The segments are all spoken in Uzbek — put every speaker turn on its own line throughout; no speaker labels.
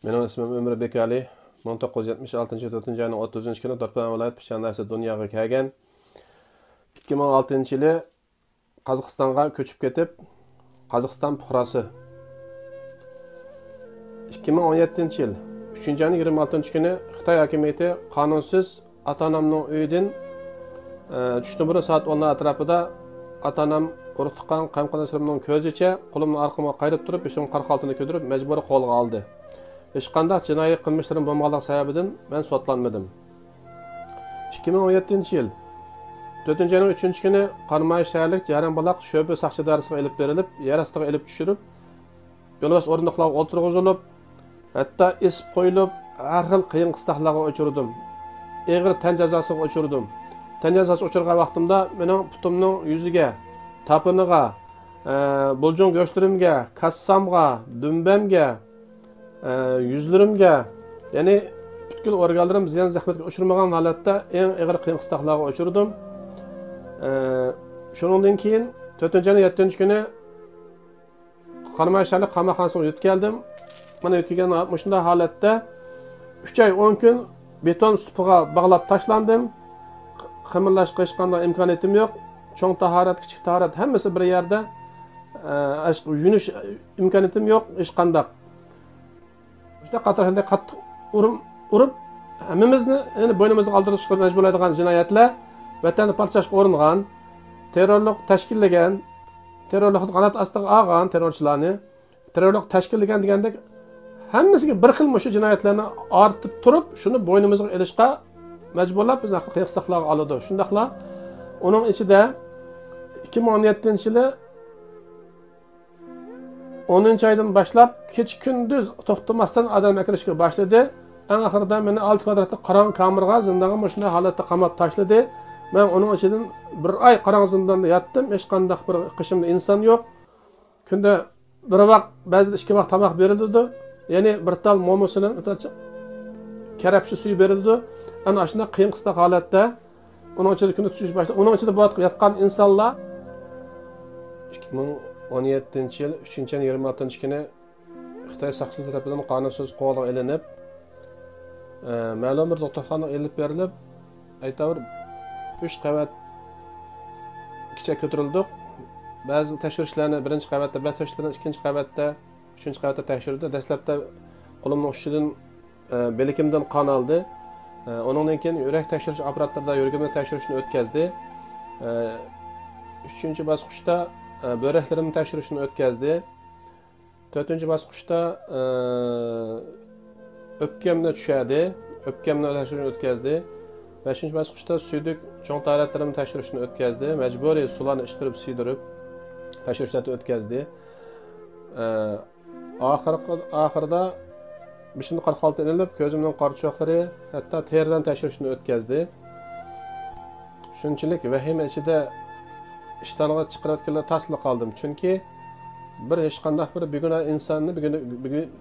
Benim ismim Ömür Bekali. 1976 yılı 4. ayının 30. günü Dorpan vilayet Pişandarsı dunyoga kelgan. 2006 yılı Qozog'istonga ko'chib ketib, Qozog'iston fuqarosi. 2017 yıl 3. ayının 26. günü Xitoy hokimiyati qonunsiz ota-onamning uyidan tushdan burun soat 10 atrofida ota-onam urug' tuqqan qaynqonashlarimning ko'zicha qo'limni orqamga qayirib turib, beshimni qarq altini ko'dirib, majburiy qo'lga oldi. Hech qanday jinoiy qilmishlarim bo'lmaganligi sababidan men sotlanmadim. 2017 yıl 4. ayının 3. günü Qarmay shaharlik Jaranbalaq sho'ba saqchidorisiga ilib berilib, yer ostiga ilib tushirib, yo'lbos o'rindiqlarga o'tirg'izilib, hatto isib qo'yilib, har xil qiyin qistoqlarga uchirdim. Eg'ir tan jazosiga uchirdim. Tan jazosi uchirgan vaqtimda mening putimning yuziga, tapiniga, buljon go'shtlarimga, kassamga, dumbamga, yüzlerimge, yani bütün organlarım ziyan zahmetga uçurmagan holatda eng ig'ir qiyin qistoqlarga uchirdim. Shundan keyin 4-ayning 7 kuni Qarmay shaharlik qamoqxonasiga yetkazdim. Mana yetkazgan shunday holatda 3 ay 10 kun beton supiga bog'lab tashlandim. Qimirlashga hech qanday imkoniyatim yo'q. Cho'ng tahorat, kichik tahorat hammasi bir yerda. Yunish imkoniyatim yo'q hech qanday. İşte qatarhanda qattiq urib hammamizni endi bo'ynimizga oldirishga majburlaydigan jinoyatlar, vatanni parchalashga uringan, terrorlik tashkillagan, terrorlik qanot ostiga olgan terrorchilarni, terrorlik tashkillagan degandek hammasiga bir xil shu jinoyatlarni ortib turib, shuni bo'ynimizga ilishga majburlab bizni qiyoqsaqlarga oladi. Shundaqla uning ichida 2017-yili 10. aydan başlap kecha kunduz to'xtamasdan odam kirishga boshladi. Eng oxirida meni 6 kvadratli qorong kamerga zindonga shunday holatda qamab tashladi. Men uning ichidan bir oy qorong zindonda yotdim. Hech qanday bir qishimda inson yo'q. Kunda bir vaqt, ba'zida 2 vaqt tomoq berildi. Ya'ni bir tal momusini karabshi suv berildi. Ana shunday qiyin qistoq holatda uning ichida kunda tushish boshladi. Uning ichida yotgan insonlar 2017 yıl 3. ayının 26. günü Xitoy saqchilari tarafidan qonunsiz qo'lga ilinib, ma'lum bir doktorxonaga elib berilib, aytavr 3 qavat kichik ko'tarildik. Ba'zi tekshirishlarni birinchi qavatda, ba'zi tekshirishlarni ikkinchi qavatda, uchinchi qavatda tekshirdi. Dastlabda qo'limning uchidan belikimdan qon oldi. Undan keyin yurak tekshirish apparatlarida yuragimni tekshirishni o'tkazdi. 3-chi bosqichda böreklerimi tekshirishni o'tkazdi. 4-chi bosqichda o'pkamni tushadi, o'pkamni tekshirishni o'tkazdi. 5-chi bosqichda suydik cho'ng tahoratlarimni tekshirishni o'tkazdi. Majburiy sularni ishtirib suydirib tekshirishni o'tkazdi. Oxirida beshimni 46 ilinib, ko'zimning qorchoqlari, hatto teridan tekshirishni o'tkazdi. Shunchalik vahima ichida ishtonga chiqarayotganlar tasli qoldim. Chunki bir hech qanday bir begunoh insonni,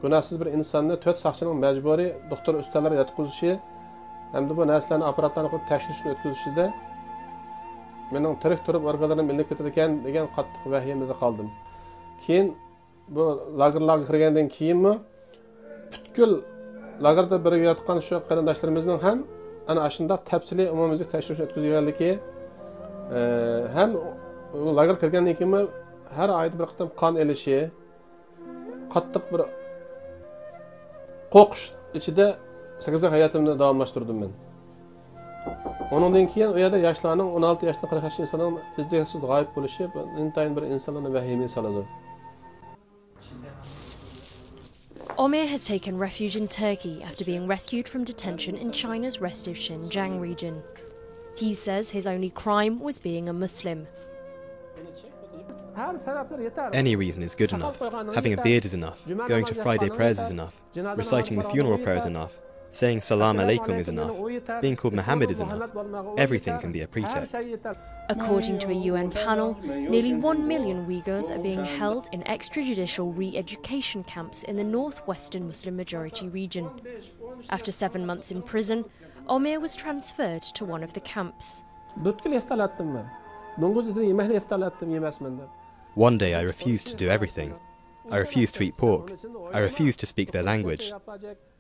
gunohsiz bir insonni 4 saqchining majburiy doktor ustalar yotqizishi hamda bu narsalarni apparatlarni qo'yib tekshirishni o'tkazishida mening tirik turib organlarim ilinib ketadi ekan degan qattiq vahimada qoldim. Keyin bu lagerlarga kirgandan keyinmi butkul lagerda birga yotgan shu qarindoshlarimizning ham ana shunday tafsiliy umumiylik tekshirishni o'tkazganligi hem lager kirgandan keyin har oyda bir qatam qon elishi, qattiq bir qo'qish ichida 8 yil hayotimni davomlashtirdim men. Ondan keyin u yerda yoshlarning 16 yoshdan 40 yoshli insonning izdiyotsiz g'oyib bo'lishi intayin bir insonlarni vahimaga soladi.
Omir has taken refuge in Turkey after being rescued from detention in China's rest of Xinjiang region. He says his only crime was being a Muslim.
Any reason is good enough. Having a beard is enough. Going to Friday prayers is enough. Reciting the funeral prayer is enough. Saying Salam Alaikum is enough. Being called Muhammad is enough. Everything can be a pretext.
According to a UN panel, nearly 1 million Uyghurs are being held in extrajudicial re-education camps in the northwestern Muslim majority region. After 7 months in prison, Omir was transferred to one of the camps.
One day I refused to do everything. I refuse to eat pork. I refuse to speak their language.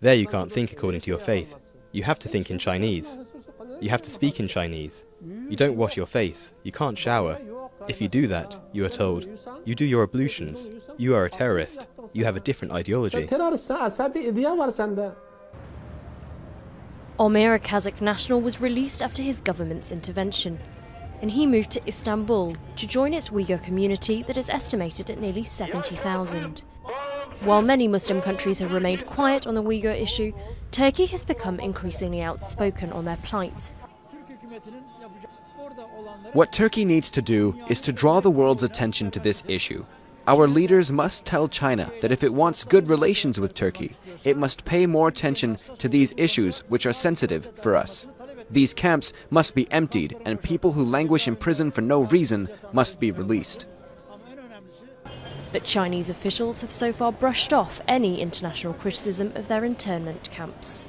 There you can't think according to your faith. You have to think in Chinese. You have to speak in Chinese. You don't wash your face. You can't shower. If you do that, you are told, you do your ablutions. You are a terrorist. You have a different ideology.
Omer, a Kazakh national, was released after his government's intervention, and he moved to Istanbul to join its Uyghur community that is estimated at nearly 70,000. While many Muslim countries have remained quiet on the Uyghur issue, Turkey has become increasingly outspoken on their plight.
What Turkey needs to do is to draw the world's attention to this issue. Our leaders must tell China that if it wants good relations with Turkey, it must pay more attention to these issues which are sensitive for us. These camps must be emptied, and people who languish in prison for no reason must be released.
But Chinese officials have so far brushed off any international criticism of their internment camps.